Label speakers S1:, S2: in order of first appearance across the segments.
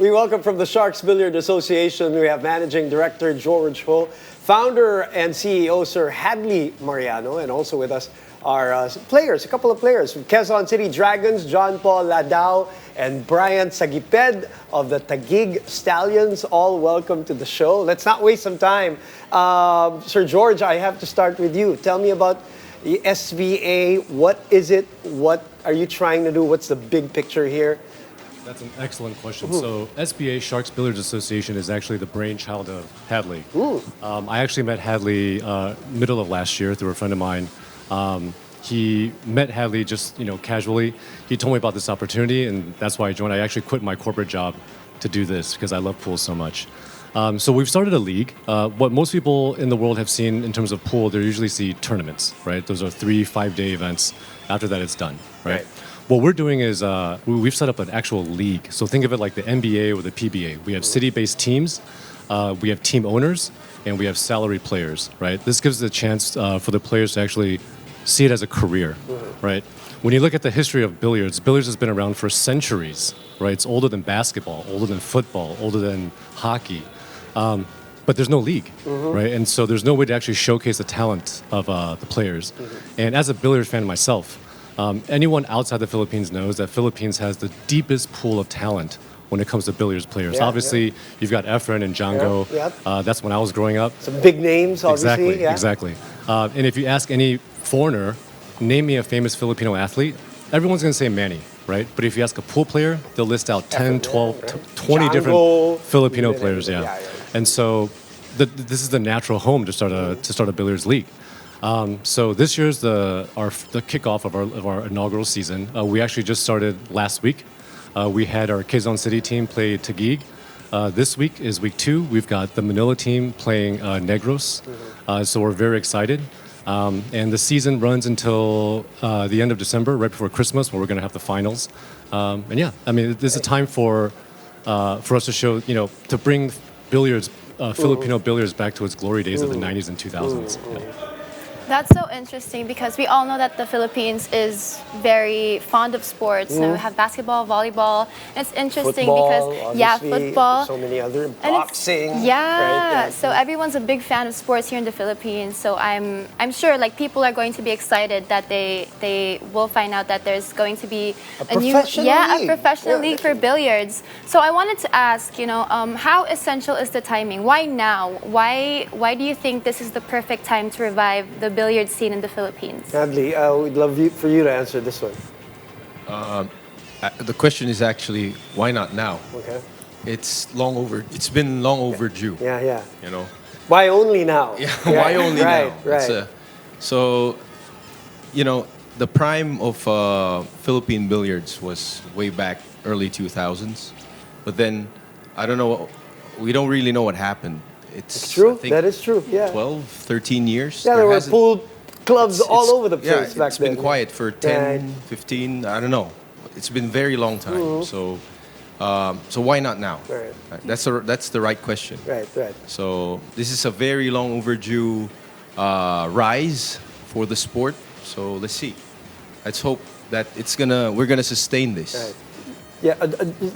S1: We welcome from the Sharks Billiards Association, we have Managing Director George Ho, Founder and CEO Sir Hadley Mariano, and also with us are players, a couple of players from Quezon City Dragons, John Paul Ladao and Brian Sagiped of the Taguig Stallions. All welcome to the show. Let's not waste some time. Sir George, I have to start with you. Tell me about the SBA. What is it? What are you trying to do? What's the big picture here?
S2: That's an excellent question. So SBA, Sharks Billiards Association, is actually the brainchild of Hadley. I actually met Hadley middle of last year through a friend of mine. He met Hadley just casually. He told me about this opportunity, and that's why I joined. I actually quit my corporate job to do this because I love pool so much. So we've started a league. What most people in the world have seen in terms of pool, they usually see tournaments, right? Those are 3-5-day events. After that, it's done, right? What we're doing is we've set up an actual league. So think of it like the NBA or the PBA. We have city-based teams, we have team owners, and we have salary players, right? This gives the chance for the players to actually see it as a career, right? When you look at the history of billiards, billiards has been around for centuries, right? It's older than basketball, older than football, older than hockey. But there's no league, right? And so there's no way to actually showcase the talent of the players. And as a billiards fan myself, anyone outside the Philippines knows that Philippines has the deepest pool of talent when it comes to billiards players. Obviously, you've got Efren and Django. That's when I was growing up.
S1: Some big names, obviously.
S2: Exactly. And if you ask any foreigner, name me a famous Filipino athlete, everyone's going to say Manny, right? But if you ask a pool player, they'll list out 10, 12, 20
S1: Django,
S2: different Filipino players. And so this is the natural home to start a billiards league. So this year's the kickoff of our inaugural season. We actually just started last week. We had our Quezon City team play Taguig. This week is week 2. We've got the Manila team playing Negros. So we're very excited. And the season runs until the end of December, right before Christmas, where we're going to have the finals. And yeah, I mean, this is a time for us to show, to bring billiards, Filipino billiards back to its glory days of the 90s and 2000s.
S3: That's so interesting because we all know that the Philippines is very fond of sports. We have basketball, volleyball. And it's interesting
S1: Football,
S3: because football.
S1: So many other
S3: And
S1: boxing.
S3: right? So everyone's a big fan of sports here in the Philippines. So I'm sure people are going to be excited that they will find out that there's going to be a professional league for billiards. So I wanted to ask, how essential is the timing? Why now? Why do you think this is the perfect time to revive the billiard scene in the Philippines?
S1: Hadley, we'd love for you to answer this one.
S4: The question is actually, why not now?
S1: Okay.
S4: It's been long overdue.
S1: Yeah.
S4: Why
S1: only now?
S4: Why only now?
S1: Right.
S4: The prime of Philippine billiards was way back early 2000s. But then, I don't know, we don't really know what happened.
S1: It's true.
S4: I think
S1: that is true.
S4: 12, 13 years.
S1: Yeah, there were pool clubs all over the place back then.
S4: It's been quiet for 10, 15, I don't know. It's been a very long time. So why not now?
S1: Right.
S4: That's the right question.
S1: Right.
S4: So this is a very long overdue rise for the sport. So let's see. Let's hope that we're gonna sustain this.
S1: Right. Yeah,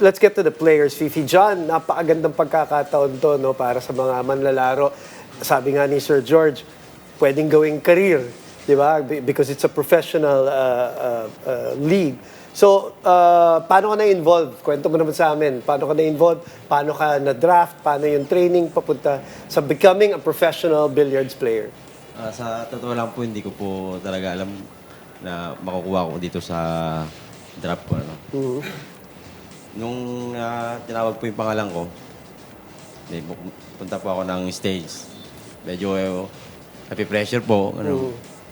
S1: let's get to the players, Fifi. John, napakagandang pagkakataon to, no, para sa mga manlalaro. Sabi nga ni Sir George, pwedeng gawing career, di ba? Because it's a professional league. So, paano ka na-involved? Kwento mo naman sa amin. Paano ka na-involved? Paano ka na-draft? Paano yung training papunta sa becoming a professional billiards player?
S5: Sa totoo lang po, hindi ko po talaga alam na makukuha ko dito sa draft ko. Nung tinawag po yung pangalan ko, punta po ako ng stage. Medyo happy pressure po.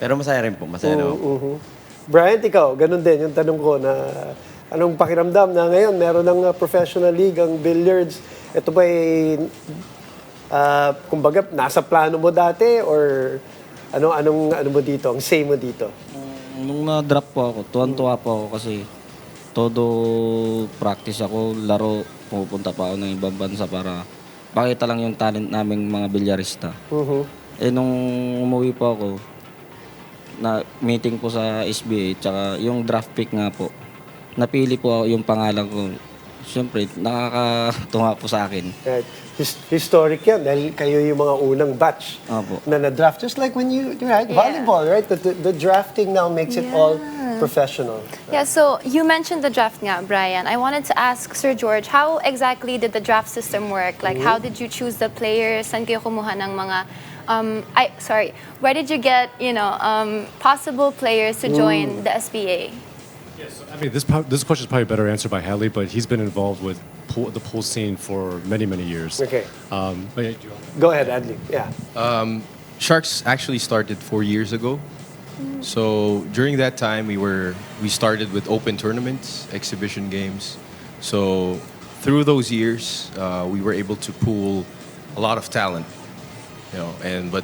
S5: Pero masaya rin po. Masaya naman po.
S1: Brian, ikaw, ganun din yung tanong ko na anong pakiramdam na ngayon meron ng professional league ang billiards. Ito ba kumbaga, nasa plano mo dati or ano mo dito, ang say mo dito?
S6: Nung na-drop po ako, tuwan-tuwa po ako kasi todo practice ako, laro, pupunta pa ako ng ibang bansa para pakita lang yung talent naming mga bilyarista. Nung umuwi po ako, na meeting po sa SBA, tsaka yung draft pick nga po, napili po ako yung pangalan ko Siyempre, nakakatuwa po sa akin.
S1: Right. Historic yan dahil kayo yung mga unang batch
S6: Opo.
S1: na na-draft. Just like when you, right, volleyball, right? The drafting now makes it all professional.
S3: Yeah, so you mentioned the draft nga, Brian. I wanted to ask Sir George, how exactly did the draft system work? Like, how did you choose the players? Saan kayo kumuha ng mga, where did you get, possible players to join the SBA?
S2: Yes, I mean, this question is probably better answered by Hadley, but he's been involved with the pool scene for many, many years.
S1: Okay.
S2: But yeah, do you want-
S1: Go ahead, Hadley. Yeah.
S4: Sharks actually started 4 years ago. So during that time, we started with open tournaments, exhibition games. So through those years, we were able to pool a lot of talent. But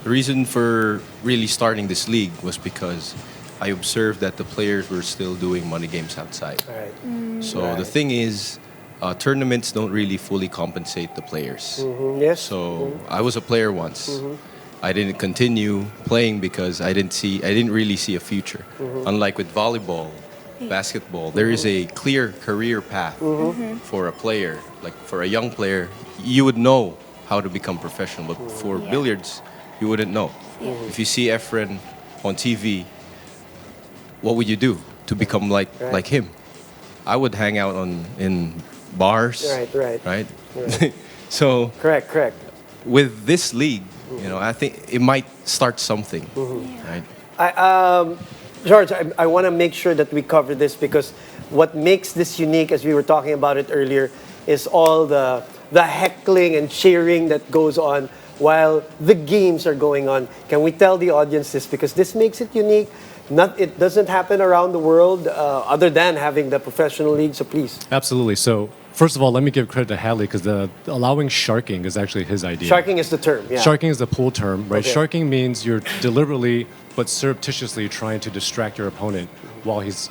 S4: the reason for really starting this league was because I observed that the players were still doing money games outside.
S1: All right.
S4: So the thing is, tournaments don't really fully compensate the players.
S1: Yes.
S4: So I was a player once. I didn't continue playing because I didn't really see a future. Unlike with volleyball, basketball, there is a clear career path for a player. Like for a young player, you would know how to become professional. But for billiards, you wouldn't know. If you see Efren on TV, what would you do to become like him? I would hang out in bars.
S1: Right.
S4: So
S1: Correct.
S4: with this league, I think it might start something. Right?
S1: George, I want to make sure that we cover this because what makes this unique, as we were talking about it earlier, is all the heckling and cheering that goes on while the games are going on. Can we tell the audience this? Because this makes it unique. It doesn't happen around the world other than having the professional league, so please.
S2: Absolutely. So first of all, let me give credit to Hadley because allowing sharking is actually his idea.
S1: Sharking is the term, yeah.
S2: Sharking is the pool term, right?
S1: Okay.
S2: Sharking means you're deliberately but surreptitiously trying to distract your opponent while he's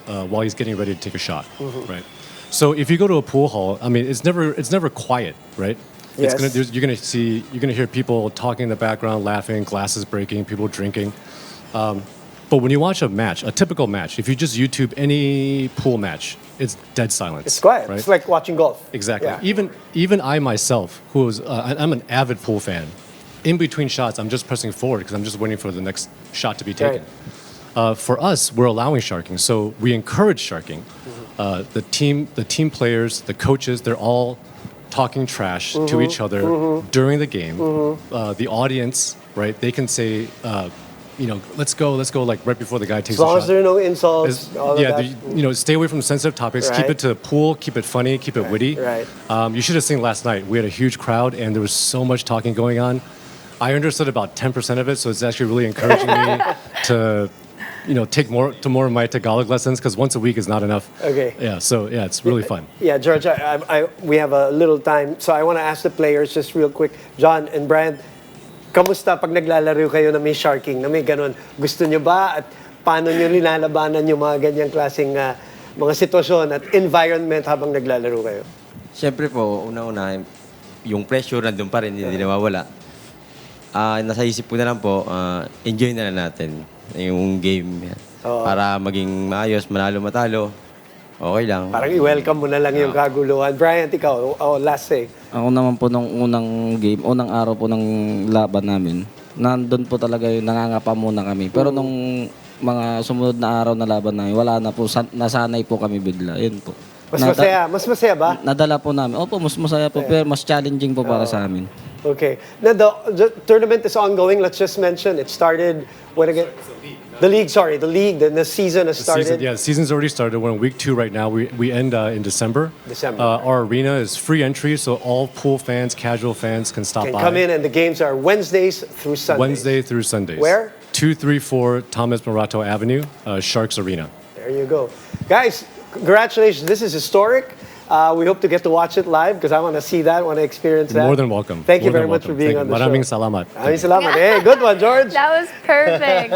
S2: getting ready to take a shot, right? So if you go to a pool hall, I mean, it's never quiet, right?
S1: Yes.
S2: You're gonna hear people talking in the background, laughing, glasses breaking, people drinking. But when you watch a typical match, if you just YouTube any pool match, it's dead silence.
S1: It's quiet.
S2: Right?
S1: It's like watching golf.
S2: Exactly.
S1: Yeah.
S2: Even I myself, I'm an avid pool fan. In between shots, I'm just pressing forward because I'm just waiting for the next shot to be taken. For us, we're allowing sharking, so we encourage sharking. The team players, the coaches, they're all talking trash to each other during the game. The audience, right? They can say. Let's go, like right before the guy takes
S1: As long
S2: a
S1: as
S2: shot.
S1: there are no insults, all of that.
S2: Stay away from sensitive topics. Keep
S1: Right.
S2: it to pool, keep it funny, keep it witty.
S1: Right.
S2: You should have seen last night. We had a huge crowd and there was so much talking going on. I understood about 10% of it, so it's actually really encouraging me to take more of my Tagalog lessons because once a week is not enough.
S1: Okay.
S2: Yeah, so yeah, it's really fun.
S1: Yeah, George, we have a little time, so I want to ask the players just real quick. John and Brian, kamusta pag naglalaro kayo na may sharking, na may ganun? Gusto nyo ba at paano nyo linalabanan yung mga ganyang klaseng mga sitwasyon at environment habang naglalaro kayo?
S5: Siyempre po, una-una, yung pressure nandun pa rin, hindi nawawala. Nasa isip ko na lang po, enjoy na lang natin yung game. Para maging maayos, manalo, matalo, okay lang.
S1: Parang i-welcome mo na lang yung kaguluhan. Brian, ikaw, last say.
S6: Ako naman po nung unang araw po ng laban namin, nandun po talaga yung nangangapa muna kami. Pero nung mga sumunod na araw na laban namin, wala na po, nasanay po kami bigla. Yun po.
S1: Mas masaya ba?
S6: Nadala po namin. Opo, mas masaya po, pero mas challenging po para sa amin.
S1: Okay. Now, the tournament is ongoing. Let's just mention, it started, when again? The league, the season has started.
S2: The season's already started. We're in week 2 right now. We end in December. Our arena is free entry, so all pool fans, casual fans can stop by.
S1: Come in, and the games are Wednesdays through Sundays.
S2: Wednesday through Sundays.
S1: Where?
S2: 234 Thomas Morato Avenue, Sharks Arena.
S1: There you go. Guys, congratulations. This is historic. We hope to get to watch it live because I want to see that, want to experience that.
S2: More than welcome.
S1: Thank you very much for being on the show.
S2: Maraming salamat.
S1: Maraming salamat. Hey, good one, George.
S3: That was perfect.